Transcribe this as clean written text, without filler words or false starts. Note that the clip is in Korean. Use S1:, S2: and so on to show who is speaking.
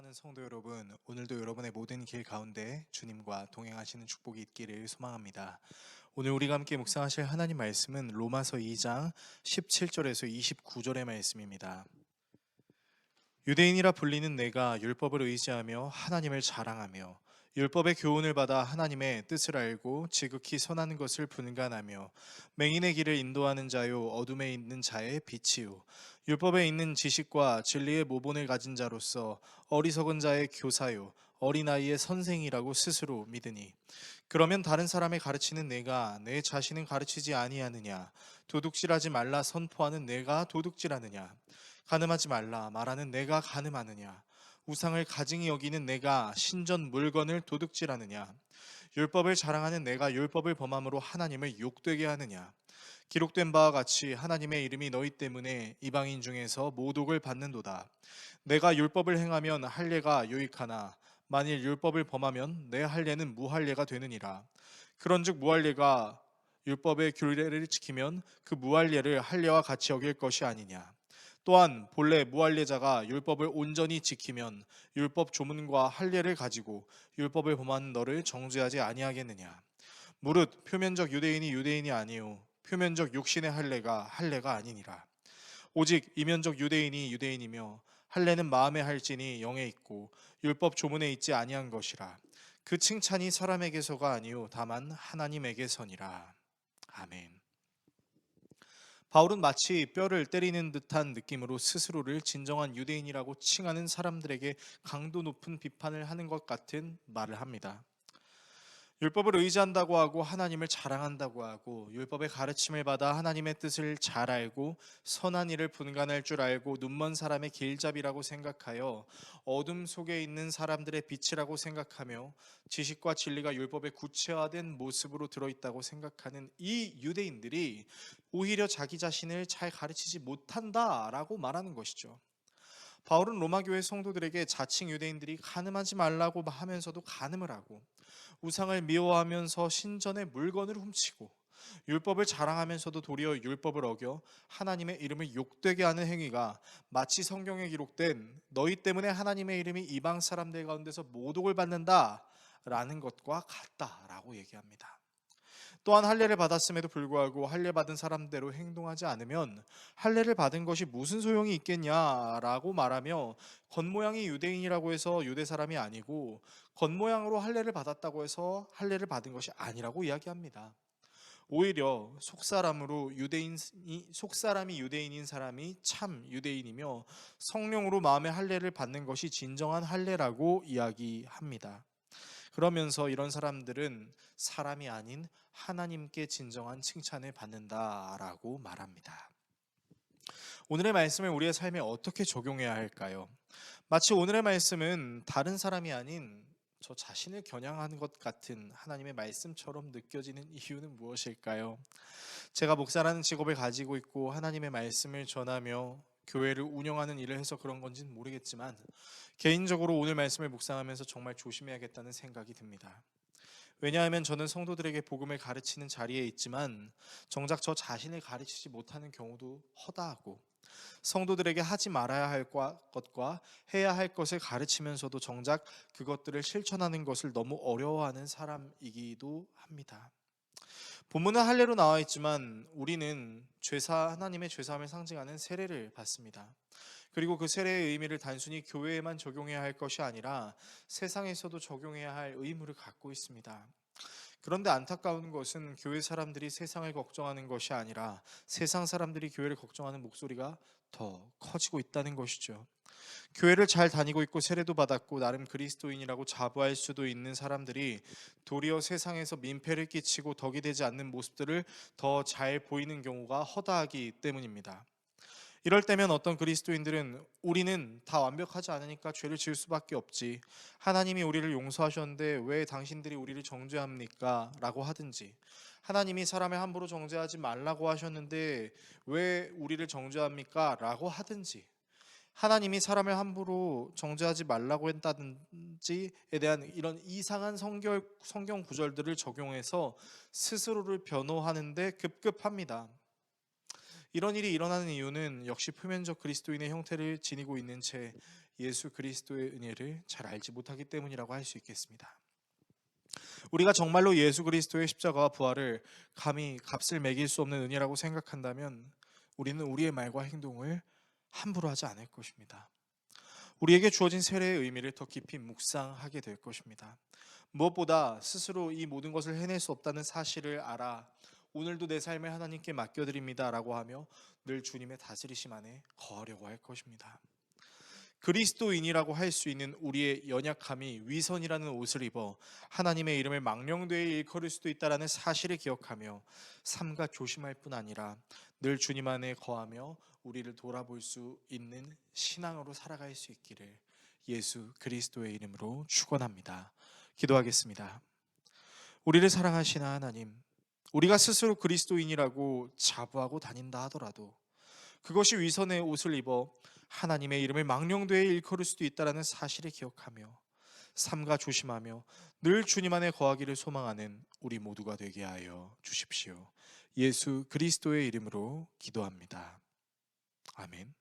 S1: 사랑하는 성도 여러분, 오늘도 여러분의 모든 길 가운데 주님과 동행하시는 축복이 있기를 소망합니다. 오늘 우리가 함께 묵상하실 하나님 말씀은 로마서 2장 17절에서 29절의 말씀입니다. 유대인이라 불리는 내가 율법을 의지하며 하나님을 자랑하며 율법의 교훈을 받아 하나님의 뜻을 알고 지극히 선한 것을 분간하며 맹인의 길을 인도하는 자요 어둠에 있는 자의 빛이요 율법에 있는 지식과 진리의 모본을 가진 자로서 어리석은 자의 교사요 어린아이의 선생이라고 스스로 믿으니 그러면 다른 사람을 가르치는 내가 내 자신은 가르치지 아니하느냐 도둑질하지 말라 선포하는 내가 도둑질하느냐 간음하지 말라 말하는 내가 간음하느냐 우상을 가증히 여기는 내가 신전 물건을 도둑질하느냐 율법을 자랑하는 내가 율법을 범함으로 하나님을 욕되게 하느냐 기록된 바와 같이 하나님의 이름이 너희 때문에 이방인 중에서 모독을 받는도다 내가 율법을 행하면 할례가 유익하나 만일 율법을 범하면 내 할례는 무할례가 되느니라 그런즉 무할례가 율법의 규례를 지키면 그 무할례를 할례와 같이 여길 것이 아니냐 또한 본래 무할례자가 율법을 온전히 지키면 율법 조문과 할례를 가지고 율법을 범하는 너를 정죄하지 아니하겠느냐 무릇 표면적 유대인이 유대인이 아니요 표면적 육신의 할례가 아니니라 오직 이면적 유대인이 유대인이며 할례는 마음에 할지니 영에 있고 율법 조문에 있지 아니한 것이라 그 칭찬이 사람에게서가 아니요 다만 하나님에게서니라. 아멘. 바울은 마치 뼈를 때리는 듯한 느낌으로 스스로를 진정한 유대인이라고 칭하는 사람들에게 강도 높은 비판을 하는 것 같은 말을 합니다. 율법을 의지한다고 하고 하나님을 자랑한다고 하고 율법의 가르침을 받아 하나님의 뜻을 잘 알고 선한 일을 분간할 줄 알고 눈먼 사람의 길잡이라고 생각하여 어둠 속에 있는 사람들의 빛이라고 생각하며 지식과 진리가 율법에 구체화된 모습으로 들어있다고 생각하는 이 유대인들이 오히려 자기 자신을 잘 가르치지 못한다라고 말하는 것이죠. 바울은 로마 교회 성도들에게 자칭 유대인들이 간음하지 말라고 하면서도 간음을 하고 우상을 미워하면서 신전의 물건을 훔치고 율법을 자랑하면서도 도리어 율법을 어겨 하나님의 이름을 욕되게 하는 행위가 마치 성경에 기록된 너희 때문에 하나님의 이름이 이방 사람들 가운데서 모독을 받는다라는 것과 같다라고 얘기합니다. 또한 할례를 받았음에도 불구하고 할례 받은 사람대로 행동하지 않으면 할례를 받은 것이 무슨 소용이 있겠냐라고 말하며 겉모양이 유대인이라고 해서 유대 사람이 아니고 겉모양으로 할례를 받았다고 해서 할례를 받은 것이 아니라고 이야기합니다. 오히려 속사람이 유대인인 사람이 참 유대인이며 성령으로 마음의 할례를 받는 것이 진정한 할례라고 이야기합니다. 그러면서 이런 사람들은 사람이 아닌 하나님께 진정한 칭찬을 받는다라고 말합니다. 오늘의 말씀을 우리의 삶에 어떻게 적용해야 할까요? 마치 오늘의 말씀은 다른 사람이 아닌 저 자신을 겨냥하는 것 같은 하나님의 말씀처럼 느껴지는 이유는 무엇일까요? 제가 목사라는 직업을 가지고 있고 하나님의 말씀을 전하며 교회를 운영하는 일을 해서 그런 건지는 모르겠지만 개인적으로 오늘 말씀을 묵상하면서 정말 조심해야겠다는 생각이 듭니다. 왜냐하면 저는 성도들에게 복음을 가르치는 자리에 있지만 정작 저 자신을 가르치지 못하는 경우도 허다하고 성도들에게 하지 말아야 할 것과 해야 할 것을 가르치면서도 정작 그것들을 실천하는 것을 너무 어려워하는 사람이기도 합니다. 본문은 할례로 나와 있지만 우리는 하나님의 죄사함을 상징하는 세례를 받습니다. 그리고 그 세례의 의미를 단순히 교회에만 적용해야 할 것이 아니라 세상에서도 적용해야 할 의무를 갖고 있습니다. 그런데 안타까운 것은 교회 사람들이 세상을 걱정하는 것이 아니라 세상 사람들이 교회를 걱정하는 목소리가 더 커지고 있다는 것이죠. 교회를 잘 다니고 있고 세례도 받았고 나름 그리스도인이라고 자부할 수도 있는 사람들이 도리어 세상에서 민폐를 끼치고 덕이 되지 않는 모습들을 더 잘 보이는 경우가 허다하기 때문입니다. 이럴 때면 어떤 그리스도인들은 우리는 다 완벽하지 않으니까 죄를 지을 수밖에 없지. 하나님이 우리를 용서하셨는데 왜 당신들이 우리를 정죄합니까? 라고 하든지 하나님이 사람을 함부로 정죄하지 말라고 하셨는데 왜 우리를 정죄합니까? 라고 하든지 하나님이 사람을 함부로 정죄하지 말라고 했다든지에 대한 이런 이상한 성경 구절들을 적용해서 스스로를 변호하는데 급급합니다. 이런 일이 일어나는 이유는 역시 표면적 그리스도인의 형태를 지니고 있는 채 예수 그리스도의 은혜를 잘 알지 못하기 때문이라고 할 수 있겠습니다. 우리가 정말로 예수 그리스도의 십자가와 부활을 감히 값을 매길 수 없는 은혜라고 생각한다면 우리는 우리의 말과 행동을 함부로 하지 않을 것입니다. 우리에게 주어진 세례의 의미를 더 깊이 묵상하게 될 것입니다. 무엇보다 스스로 이 모든 것을 해낼 수 없다는 사실을 알아 오늘도 내 삶을 하나님께 맡겨드립니다 라고 하며 늘 주님의 다스리심 안에 거하려고 할 것입니다. 그리스도인이라고 할 수 있는 우리의 연약함이 위선이라는 옷을 입어 하나님의 이름을 망령되이 일컬을 수도 있다는 사실을 기억하며 삼가 조심할 뿐 아니라 늘 주님 안에 거하며 우리를 돌아볼 수 있는 신앙으로 살아갈 수 있기를 예수 그리스도의 이름으로 축원합니다. 기도하겠습니다. 우리를 사랑하시는 하나님, 우리가 스스로 그리스도인이라고 자부하고 다닌다 하더라도 그것이 위선의 옷을 입어 하나님의 이름을 망령되이 일컬을 수도 있다는 사실을 기억하며 삼가 조심하며 늘 주님 안에 거하기를 소망하는 우리 모두가 되게 하여 주십시오. 예수 그리스도의 이름으로 기도합니다. 아멘.